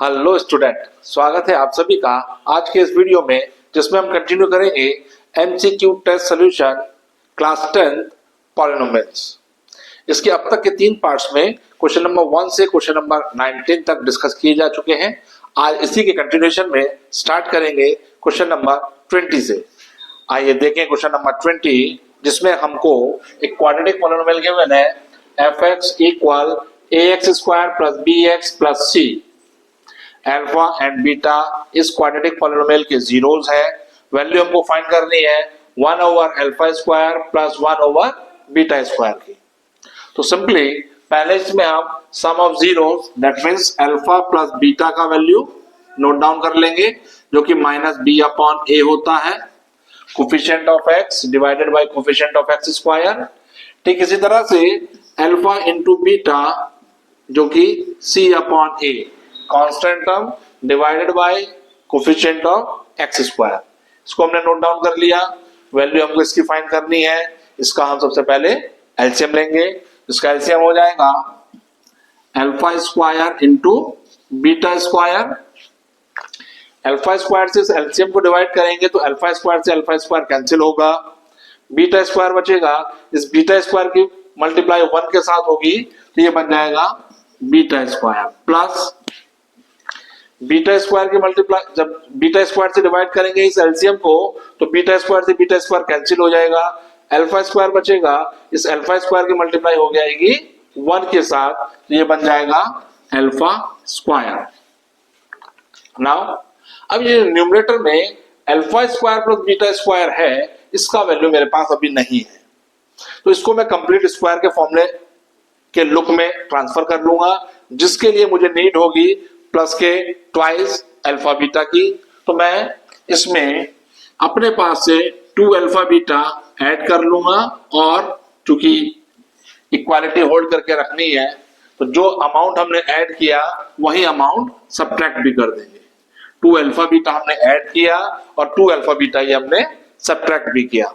Hello student, स्वागत है आप सभी का आज के इस वीडियो में, जिसमें हम कंटिन्यू करेंगे MCQ test solution class 10 polynomials. इसके अब तक के 3 पार्ट्स में क्वेश्चन नंबर 1 से क्वेश्चन नंबर 19 तक डिस्कस किए जा चुके हैं। आज इसी के कंटिन्यूएशन में स्टार्ट करेंगे क्वेश्चन नंबर 20 से। आइए देखें क्वेश्चन नंबर 20, जिसमें हमको एक क्वाड्रेटिक पॉलिनोमियल गिवन है fx equal ax square plus bx plus c। Alpha and beta इस क्वाड्रेटिक पॉलिनोमियल के जीरोस है। वैल्यू हमको फाइंड करनी है 1 over alpha square plus 1 over beta square की। तो सिंपली पहले इसमें हम sum of zeros that means alpha plus beta का वैल्यू नोट डाउन कर लेंगे, जो कि माइनस बी अपॉन ए होता है, coefficient of x divided by coefficient of x square. ठीक इसी तरह से अल्फा इंटू बीटा, जो कि C upon A, constant term divided by coefficient of x square. इसको हमने नोट डाउन कर लिया। वैल्यू हमको इसकी फाइंड करनी है। इसका हम सबसे पहले एलसीएम लेंगे। इसका एलसीएम हो जाएगा alpha square into beta square. Alpha square से इस एलसीएम को डिवाइड करेंगे तो अल्फा स्क्वायर से अल्फा स्क्वायर कैंसिल होगा, बीटा स्क्वायर बचेगा। इस बीटा स्क्वायर की मल्टीप्लाई 1 के साथ होगी तो ये बन जाएगा beta square plus beta square की मल्टीप्लाई, जब बीटा स्क्वायर से डिवाइड करेंगे इस एलसीएम को तो बीटा स्क्वायर से बीटा स्क्वायर कैंसिल हो जाएगा, अल्फा स्क्वायर बचेगा। इस अल्फा स्क्वायर की मल्टीप्लाई हो जाएगी 1 के साथ तो ये बन जाएगा अल्फा स्क्वायर। नाउ अब ये न्यूमरेटर में alpha square plus beta square है, इसका वैल्यू मेरे पास अभी नहीं है, तो इसको मैं कंप्लीट स्क्वायर के फॉर्मूले के लुक में ट्रांसफर कर लूंगा, जिसके लिए मुझे नीड होगी प्लस के ट्वाइस अल्फा बीटा की। तो मैं इसमें अपने पास से 2 अल्फा बीटा ऐड कर लूंगा, और चूंकि इक्वालिटी होल्ड करके रखनी है तो जो अमाउंट हमने ऐड किया वही अमाउंट सब्ट्रैक्ट भी कर देंगे। 2 अल्फा बीटा हमने ऐड किया और 2 अल्फा बीटा ये हमने सब्ट्रैक्ट भी किया।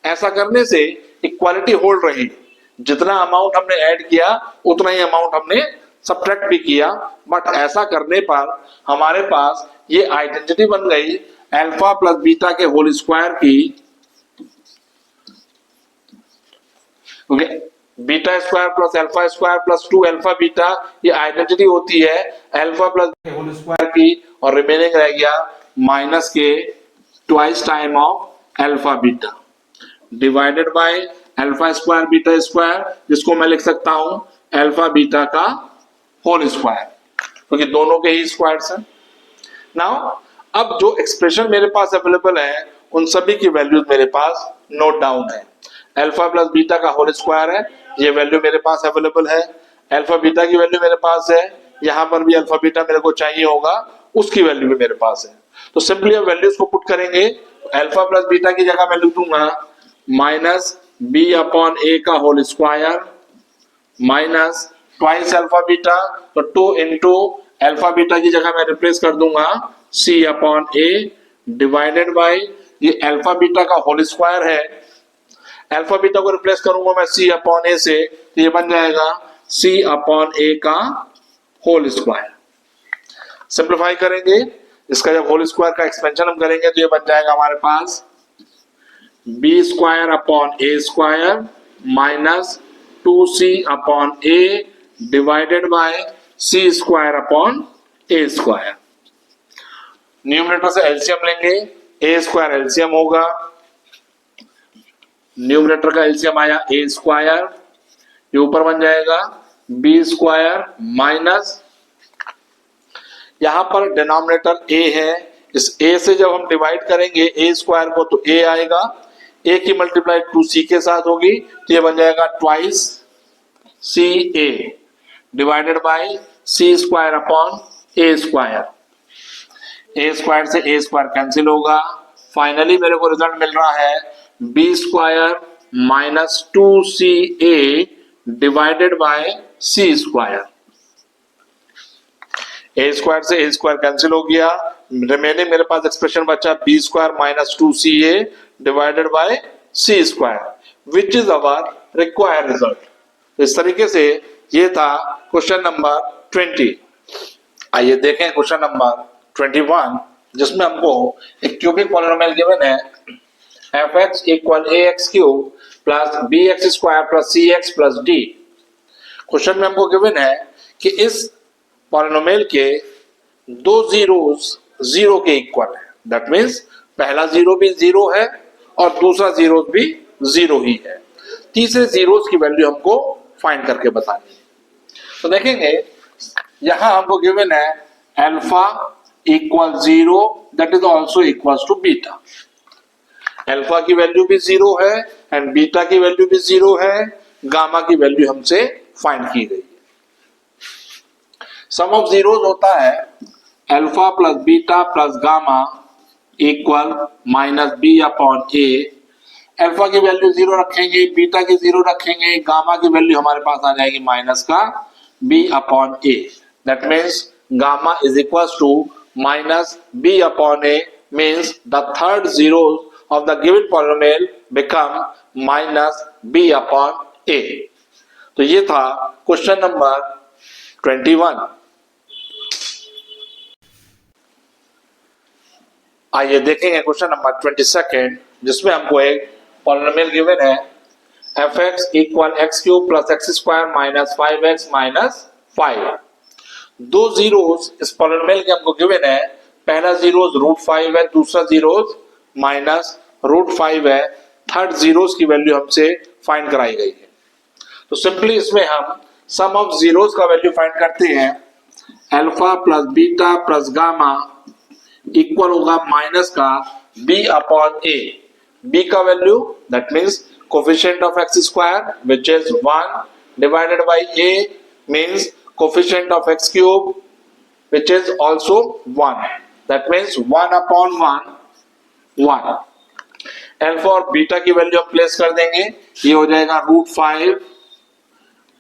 ऐसा करने से इक्वालिटी होल्ड रही, जितना अमाउंट हमने ऐड किया उतना ही अमाउंट हमने सब्ट्रैक्ट भी किया। बट ऐसा करने पर हमारे पास ये आइडेंटिटी बन गई अल्फा प्लस बीटा के होल स्क्वायर की। Okay, beta square plus alpha square plus 2 alpha beta, ये आइडेंटिटी होती है अल्फा प्लस होल स्क्वायर की, और रिमेनिंग रह गया माइनस के twice time of alpha beta divided by alpha square beta square, जिसको मैं लिख सकता हूं अल्फा बीटा का होल स्क्वायर, क्योंकि दोनों के ही स्क्वायर्स हैं। नाउ अब जो एक्सप्रेशन मेरे पास अवेलेबल है उन सभी की वैल्यूज मेरे पास नोट डाउन है। अल्फा प्लस बीटा का होल स्क्वायर है, ये वैल्यू मेरे पास अवेलेबल है। अल्फा बीटा की वैल्यू मेरे पास है, यहां पर भी अल्फा बीटा मेरे को चाहिए होगा, उसकी वैल्यू भी मेरे पास है। तो सिंपली हम वैल्यूज को पुट करेंगे। अल्फा प्लस बीटा की जगह मैं लिख दूंगा माइनस बी अपॉन ए का whole square minus twice alpha beta, तो 2 इंटू अल्फा बीटा की जगह मैं रिप्लेस कर दूंगा सी अपॉन ए डिवाइडेड बाय, ये अल्फा बीटा का होल स्क्वायर है, अल्फा बीटा को रिप्लेस करूंगा मैं सी अपॉन ए से, तो ये बन जाएगा सी अपॉन ए का होल स्क्वायर। सिंप्लीफाई करेंगे, इसका जब होल स्क्वायर का एक्सपेंशन हम करेंगे तो ये बन जाएगा हमारे पास B square upon A square minus 2c upon A divided by C square upon A square. Numerator से एलसीएम लेंगे, ए स्क्वायर एलसीएम होगा, न्यूमरेटर का एलसीएम आया ए स्क्वायर, ये ऊपर बन जाएगा बी स्क्वायर माइनस, यहां पर डिनोमिनेटर ए है, इस ए से जब हम डिवाइड करेंगे ए स्क्वायर को तो ए आएगा, ए की मल्टीप्लाई 2c के साथ होगी तो ये बन जाएगा twice C A divided by C square upon A square. A square से ए स्क्वायर कैंसिल होगा। फाइनली मेरे को रिजल्ट मिल रहा है B square minus 2ca divided by C square. A square से ए स्क्वायर कैंसिल हो गया, रिमेनिंग मेरे पास एक्सप्रेशन बचा B square minus 2ca divided by C square, which is our required result. इस तरीके से ये था क्वेश्चन नंबर 20। आइए देखें क्वेश्चन नंबर 21, जिसमें हमको एक क्यूबिक पॉलिनोमियल गिवन है fx equal ax cube plus bx square plus cx plus d। Question में हमको गिवन है कि इस पॉलिनोमियल के दो जीरोस जीरो के इक्वल है। दैट मीन्स पहला जीरो भी जीरो है और दूसरा जीरो भी जीरो ही है। तीसरे जीरोस की वैल्यू हमको फाइंड करके बतानी है। तो देखेंगे यहां हमको गिवन है alpha equal zero, that is also equal to beta. Alpha की वैल्यू भी जीरो है एंड बीटा की वैल्यू भी जीरो है। गामा की वैल्यू हमसे फाइंड की गई है। सम ऑफ जीरोस होता है alpha plus beta plus gamma equal minus B upon A. Alpha की वैल्यू जीरो रखेंगे, बीटा की जीरो रखेंगे, गामा की वैल्यू हमारे पास आ जाएगी माइनस का B upon A. That means gamma is equal to minus B upon A, means the third zero of the given polynomial become minus b upon a। तो ये था क्वेश्चन नंबर 21। आइए देखेंगे क्वेश्चन नंबर 22, जिसमें हमको एक polynomial given है fx equal x cube plus x square minus 5x minus 5। दो जीरोस इस पॉलिनोमियल के हमको गिवन है। पहला जीरोस √5 है, दूसरा जीरोस माइनस √5 है। थर्ड जीरोस की वैल्यू हमसे फाइंड कराई गई है। तो सिंपली इसमें हम सम ऑफ जीरोस का वैल्यू फाइंड करते हैं। Alpha plus beta plus gamma equal होगा माइनस का b अपॉन a। b का value that means coefficient of x square which is 1 divided by a means coefficient of x cube which is also 1। That means 1 upon 1। Alpha और beta की value हम place कर देंगे। ये हो जाएगा √5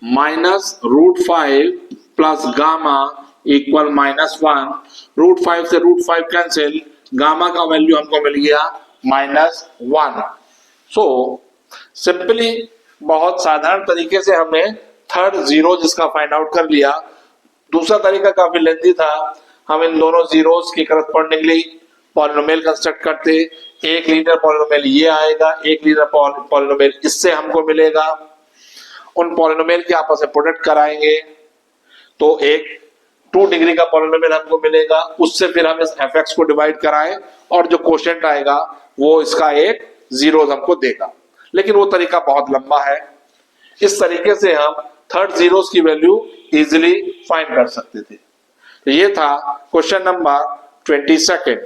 minus √5 plus gamma equal -1। √5 से √5 cancel, gamma का वैल्यू हमको मिल गया -1। सो सिंपली बहुत साधारण तरीके से हमने थर्ड जीरो जिसका फाइंड आउट कर लिया। दूसरा तरीका काफी लेंथी था। हम इन दोनों जीरोस की करस्पॉन्डिंगली पॉलिनोमियल कंस्ट्रक्ट करते। एक लीनियर पॉलिनोमियल ये आएगा, एक लीनियर पॉलिनोमियल इससे हमको मिलेगा। उन पॉलिनोमियल के आपस में प्रोडक्ट कराएंगे तो एक 2 डिग्री का पॉलिनोमियल हमको मिलेगा। उससे फिर हम इस fx को डिवाइड कराएं और जो क्वोशिएंट आएगा वो इसका एक जीरोस हमको देगा। लेकिन वो तरीका बहुत लंबा है। इस तरीके से हम थर्ड जीरोस की वैल्यू इजिली फाइंड कर सकते थे। तो ये था क्वेश्चन नंबर 22।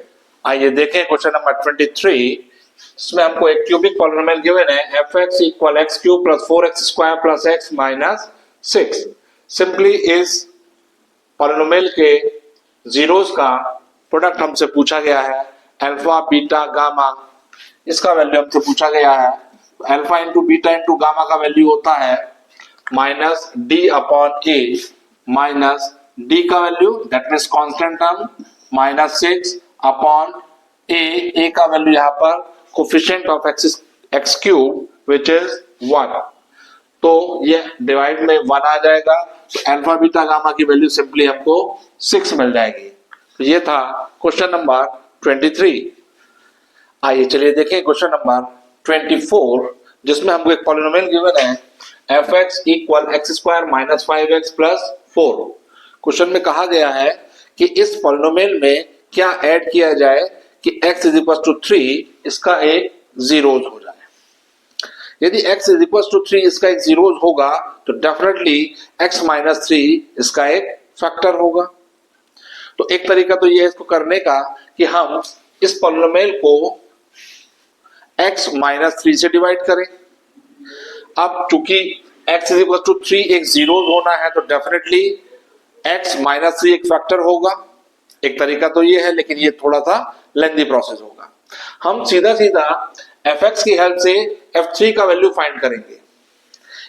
आइए देखें क्वेश्चन नंबर 23। इसमें हमको एक क्यूबिक पॉलिनोमियल गिवन है fx equal x cube plus 4x square plus x minus 6। Simply इस पॉलिनोमियल के जीरोस का प्रोडक्ट हमसे पूछा गया है। अल्फा बीटा गामा इसका वैल्यू हमसे पूछा गया है। Alpha into beta into gamma का वैल्यू होता है minus D upon A. Minus D का value that means constant term -6 upon A का वैल्यू यहाँ पर coefficient of x cube which is 1। तो ये डिवाइड में 1 आ जाएगा। तो अल्फा बीटा गामा की वैल्यू सिंपली हमको 6 मिल जाएगी। तो ये था क्वेश्चन नंबर 23। आइए चलिए देखें क्वेश्चन नंबर 24, जिसमें हमको एक पॉलिनोमियल गिवन है fx equal x square minus 5x plus 4। Question में कहा गया है कि इस पॉलिनोमियल में क्या ऐड किया जाए कि x इज इक्वल टू 3 इसका एक जीरोस हो जाए। यदि x इज इक्वल टू 3 इसका एक जीरोस होगा तो डेफिनेटली x माइनस 3 इसका एक फैक्टर होगा। तो एक तरीका तो ये है इसको करने का कि हम इस पॉलिनोमियल को x माइनस 3 से डिवाइड करें। अब चूंकि x इज इक्वल टू 3 एक जीरोस होना है तो डेफिनेटली x माइनस 3 एक फैक्टर होगा। एक तरीका तो ये है, लेकिन ये थोड़ा सा लेंथी प्रोसेस होगा। हम सीधा सीधा fx की हेल्प से f3 का वैल्यू फाइंड करेंगे।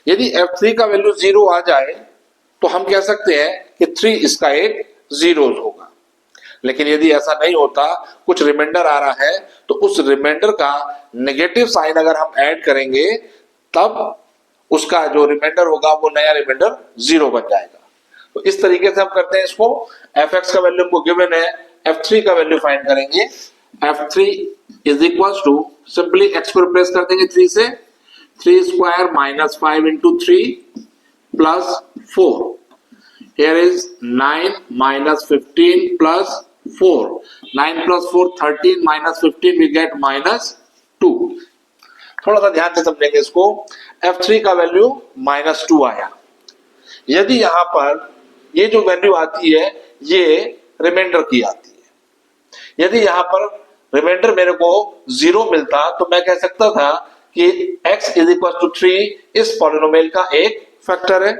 यदि f3 का वैल्यू 0 आ जाए तो हम कह सकते हैं कि 3 इसका एक जीरोस होगा। लेकिन यदि ऐसा नहीं होता, कुछ रिमाइंडर आ रहा है, तो उस रिमाइंडर का नेगेटिव साइन अगर हम ऐड करेंगे तब उसका जो रिमाइंडर होगा वो नया रिमाइंडर 0 बन जाएगा। तो इस तरीके से हम करते हैं इसको। fx का वैल्यू हमको गिवन है, f3 का वैल्यू फाइंड करेंगे। f3 is equal to, simply x को रिप्लेस कर देंगे 3 से, 3 square minus 5 into 3 plus 4, here is 9 minus 15 plus 4, 9 plus 4 13 minus 15 we get minus 2। थोड़ा सा ध्यान से समझेंगे इसको। f3 का वैल्यू -2 आया। यदि यहां पर ये जो वैल्यू आती है ये रिमाइंडर की आती है। यदि यहां पर रिमाइंडर मेरे को 0 मिलता तो मैं कह सकता था कि x इज इक्वल टू 3 इस पॉलिनोमियल का एक फैक्टर है,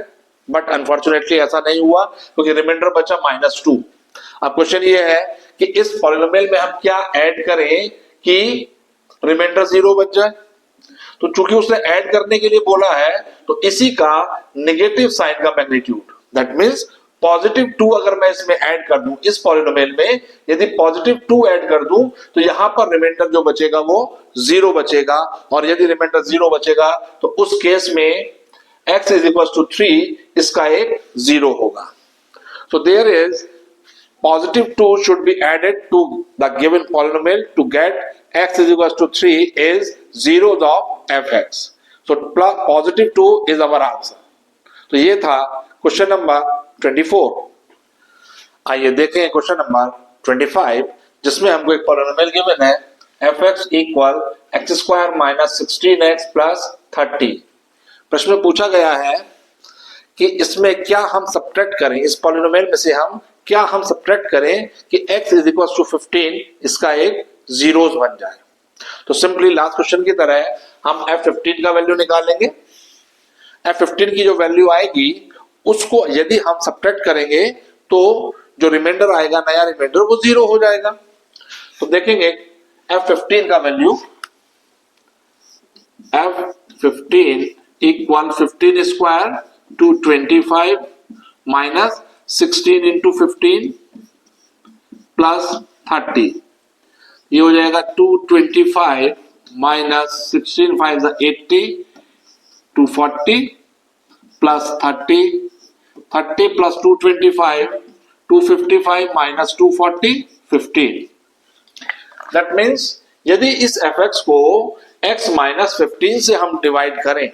बट अनफॉर्चुनेटली ऐसा नहीं हुआ क्योंकि रिमाइंडर बचा -2। अब क्वेश्चन ये है कि इस पॉलिनोमियल में हम क्या ऐड करें कि रिमाइंडर 0 बच जाए। तो चूंकि उसने ऐड करने के लिए बोला है तो इसी का नेगेटिव साइन का मैग्नीट्यूड, दैट मींस +2 अगर मैं इसमें ऐड कर दूं इस पॉलिनोमियल में, यदि +2 ऐड कर दूं तो यहां पर रिमाइंडर जो बचेगा वो 0 बचेगा, और यदि रिमाइंडर 0 बचेगा तो उस केस में x is equals to 3 इसका एक 0 होगा। So there is +2 should be added to the given polynomial to get x is equals to 3 is zeros of fx. So +2 is our answer. तो ये था क्वेश्चन नंबर 24। आइए देखें question number 25 जिसमें हमको एक पॉलिनोमियल गिवन है fx equal x² minus 16x plus 30। प्रश्न में पूछा गया है कि इसमें क्या हम सब्ट्रैक्ट करें, इस पॉलिनोमियल में से हम क्या सब्ट्रैक्ट करें कि x इज इक्वल टू 15 इसका एक जीरोस बन जाए। तो सिंपली लास्ट क्वेश्चन की तरह हम f15 का वैल्यू निकालेंगे। f15 की जो वैल्यू आएगी उसको यदि हम सब्ट्रैक्ट करेंगे तो जो रिमाइंडर आएगा, नया रिमाइंडर, वो 0 हो जाएगा। तो देखेंगे f15 का value, f15 equal 15 square two 25 minus 16 into 15 plus 30, ये हो जाएगा 225 minus 16 5 80 240 plus 30 30 plus 225 255 minus 240 15। That means यदि इस fx को x माइनस 15 से हम डिवाइड करें,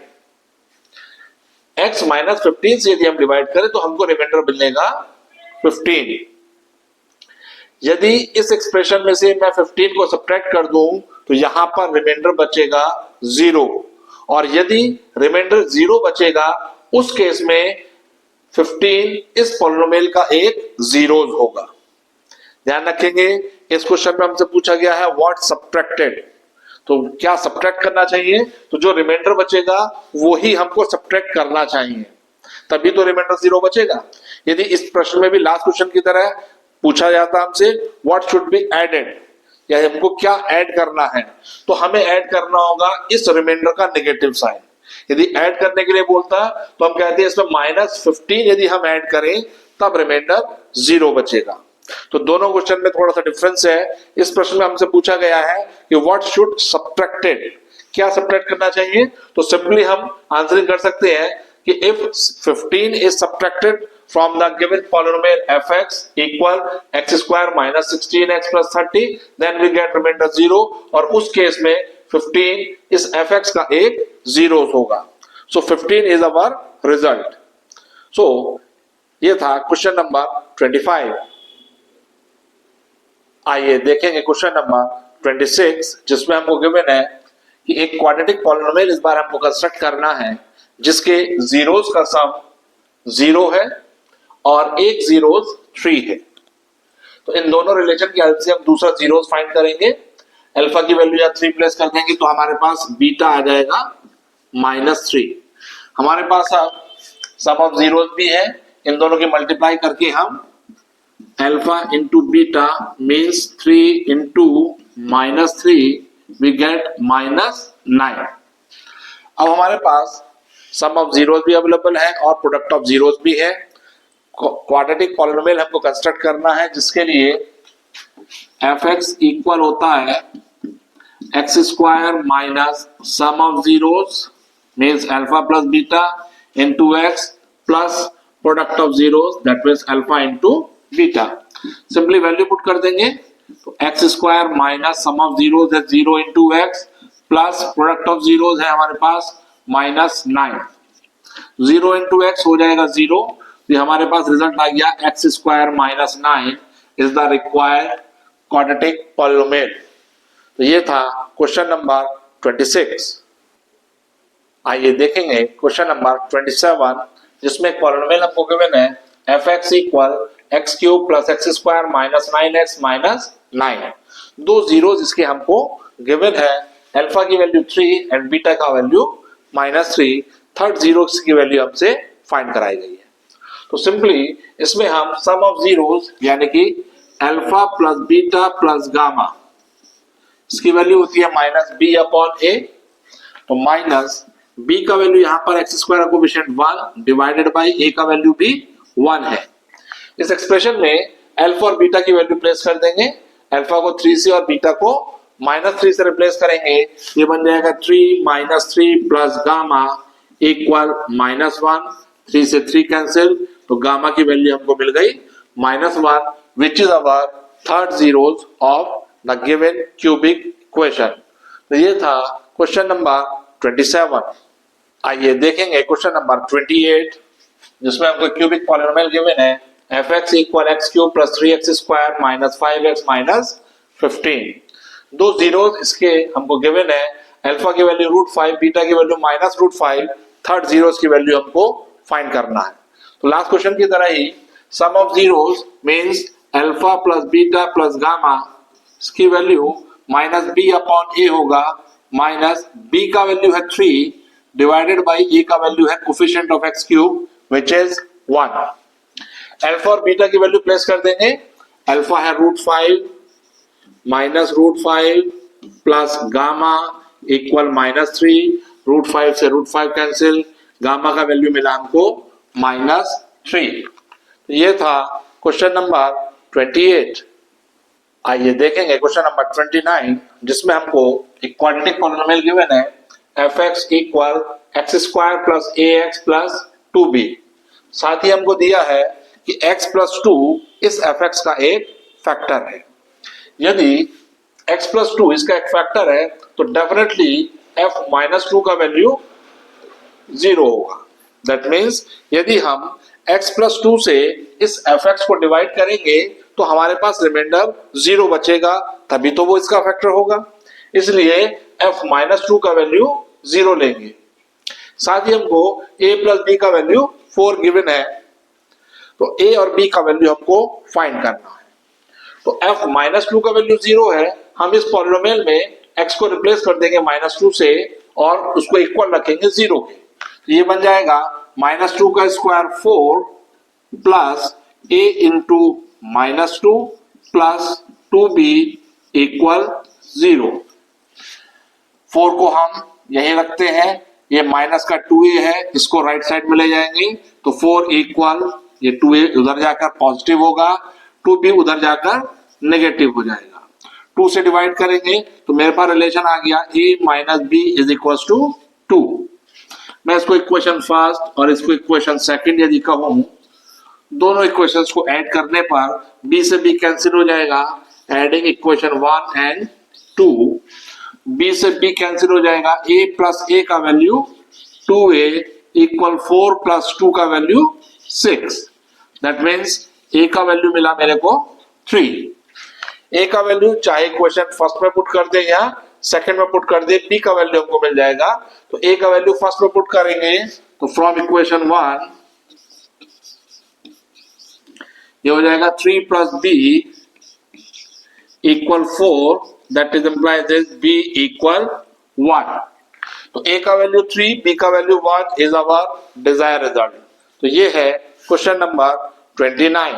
x माइनस 15 से यदि हम डिवाइड करें तो हमको रिमाइंडर मिलेगा 15। यदि इस एक्सप्रेशन में से मैं 15 को सब्ट्रैक्ट कर दूं तो यहां पर रिमाइंडर बचेगा 0, और यदि रिमाइंडर 0 बचेगा उस केस में 15 इस पॉलिनोमियल का एक जीरोस होगा। ध्यान रखेंगे इस क्वेश्चन में हमसे पूछा गया है व्हाट सब्ट्रैक्टेड, तो क्या सब्ट्रैक्ट करना चाहिए, तो जो रिमाइंडर बचेगा वो ही हमको सब्ट्रैक्ट करना चाहिए, तभी तो रिमाइंडर 0 बचेगा। यदि इस प्रश्न में भी लास्ट क्वेश्चन की तरह पूछा जाता हमसे व्हाट शुड बी एडेड, या हमको क्या ऐड करना है, तो हमें ऐड करना होगा इस रिमाइंडर का नेगेटिव साइन। यदि ऐड करने के लिए बोलता तो हम कहते हैं इसमें -15 यदि हम ऐड करें तब रिमाइंडर 0 बचेगा। तो दोनों क्वेश्चन में थोड़ा सा डिफरेंस है। इस प्रश्न में हमसे पूछा गया है कि व्हाट शुड सब्ट्रैक्टेड, क्या सब्ट्रैक्ट करना चाहिए, तो सिंपली हम आंसरिंग कर सकते हैं कि if 15 is subtracted from the given polynomial fx equal x² minus 16x plus 30 then we get remainder 0, और उस केस में 15 इस fx का एक जीरो होगा। सो 15 इज अवर रिजल्ट। सो ये था क्वेश्चन नंबर 25। आइए देखेंगे क्वेश्चन नंबर 26 जिसमें हमको गिवन है कि एक क्वाड्रेटिक पॉलिनोमियल इस बार हमको कंस्ट्रक्ट करना है जिसके जीरोस का सम 0 है और एक जीरोस 3 है। तो इन दोनों रिलेशन की हेल्प से हम दूसरा जीरोस फाइंड करेंगे। अल्फा की वैल्यू या 3 प्लेस कर देंगे तो हमारे पास बीटा आ जाएगा -3। हमारे पास अब सम ऑफ जीरोस भी है, इन दोनों की मल्टीप्लाई करके हम alpha into beta means 3 into -3 we get -9। अब हमारे पास सम ऑफ जीरोस भी अवेलेबल है और प्रोडक्ट ऑफ जीरोस भी है। क्वाड्रेटिक पॉलिनोमियल हमको कंस्ट्रक्ट करना है जिसके लिए fx इक्वल होता है x² minus sum of zeros means alpha plus beta into x plus product of zeros that means alpha into beta. Simply value put कर देंगे तो x square minus sum of zeros है 0 into x plus product of zeros है हमारे पास -9। 0 into x हो जाएगा 0, तो हमारे पास रिजल्ट आ गया x square minus 9 is the required quadratic polynomial. तो ये था क्वेश्चन नंबर 26। आइए देखेंगे क्वेश्चन नंबर 27, जिसमें पॉलिनोमियल हमको गिवन है F X equal x cube plus x square minus 9x minus 9। दो जीरोस इसके हमको गिवन है, अल्फा की वैल्यू 3 एंड बीटा का वैल्यू -3। थर्ड जीरो की वैल्यू हमसे फाइंड कराई गई है। तो सिंपली इसमें हम सम ऑफ जीरोस यानी कि alpha plus beta plus gamma, इसकी वैल्यू होती है -b/a। तो माइनस b का वैल्यू यहाँ पर x square coefficient 1 divided by a का वैल्यू भी 1 है। इस एक्सप्रेशन में अल्फा और बीटा की वैल्यू प्लेस कर देंगे, अल्फा को 3 से और बीटा को -3 से रिप्लेस करेंगे। ये बन जाएगा 3 - 3 प्लस गामा इक्वल -1। 3 से 3 कैंसिल, तो गामा की वैल्यू हमको मिल गई -1 विच is our third zeros of the given cubic equation. तो ये था क्वेश्चन नंबर 27। आइए देखेंगे क्वेश्चन नंबर 28, जिसमें हमको क्यूबिक पॉलिनोमियल गिवन है F X equal x cube plus 3x square minus 5x minus 15। दो जीरोस इसके हमको गिवन है, अल्फा की वैल्यू √5, बीटा की वैल्यू -√5। थर्ड जीरोस की वैल्यू हमको फाइंड करना है। तो लास्ट क्वेश्चन की तरह ही sum of zeros means alpha plus beta plus gamma, इसकी वैल्यू -b/a होगा। माइनस b का वैल्यू है 3 डिवाइडेड बाई a का वैल्यू है coefficient of x cube which is 1। Alpha और बीटा की वैल्यू प्लेस कर देंगे, अल्फा है √5 माइनस √5 प्लस गामा इक्वल -3। √5 से √5 कैंसिल, गामा का वैल्यू मिला हमको -3। तो ये था क्वेश्चन नंबर 28। आइए देखेंगे क्वेश्चन नंबर 29, जिसमें हमको एक क्वाड्रेटिक पॉलिनोमियल गिवन है F X equal x square plus ax plus 2b। साथ ही हमको दिया है कि x प्लस 2 इस एफ एक्स का एक फैक्टर है। यदि x प्लस 2 इसका एक फैक्टर है तो डेफिनेटली f -2 का वैल्यू 0 होगा। दैट मीन्स यदि हम x प्लस 2 से इस एफ एक्स को डिवाइड करेंगे तो हमारे पास रिमाइंडर 0 बचेगा, तभी तो वो इसका फैक्टर होगा। इसलिए f -2 का वैल्यू 0 लेंगे। साथ ही हमको a प्लस b का वैल्यू 4 गिवन है, तो a और b का वैल्यू हमको फाइंड करना है। तो f -2 का वैल्यू 0 है, हम इस पॉलिनोमियल में x को रिप्लेस कर देंगे -2 से और उसको इक्वल रखेंगे 0 के। तो ये बन जाएगा -2 का square 4 plus a into -2 plus 2b equal 0। 4 को हम यहीं रखते हैं, ये माइनस का 2a है, इसको राइट साइड में ले जाएंगे तो 4 इक्वल ये 2a उधर जाकर पॉजिटिव होगा, 2b उधर जाकर नेगेटिव हो जाएगा। 2 से डिवाइड करेंगे तो मेरे पास रिलेशन आ गया a - b is equal to 2। मैं इसको इक्वेशन फर्स्ट और इसको इक्वेशन सेकंड यदि कहूं, दोनों इक्वेशंस को ऐड करने पर b से b कैंसिल हो जाएगा, एडिंग इक्वेशन 1 एंड 2। b से b कैंसिल हो जाएगा, a प्लस a का वैल्यू 2a इक्वल 4 प्लस 2 का वैल्यू 6। दैट मीन्स a का वैल्यू मिला मेरे को 3। a का वैल्यू चाहे इक्वेशन फर्स्ट में पुट कर दे या सेकंड में पुट कर दे, b का वैल्यू हमको मिल जाएगा। तो a का वैल्यू फर्स्ट में पुट करेंगे तो फ्रॉम इक्वेशन 1 ये हो जाएगा 3 plus b equal 4, that is implies this b equal 1। तो a का वैल्यू 3, b का value 1 is our desire result. तो ये है क्वेश्चन नंबर 29।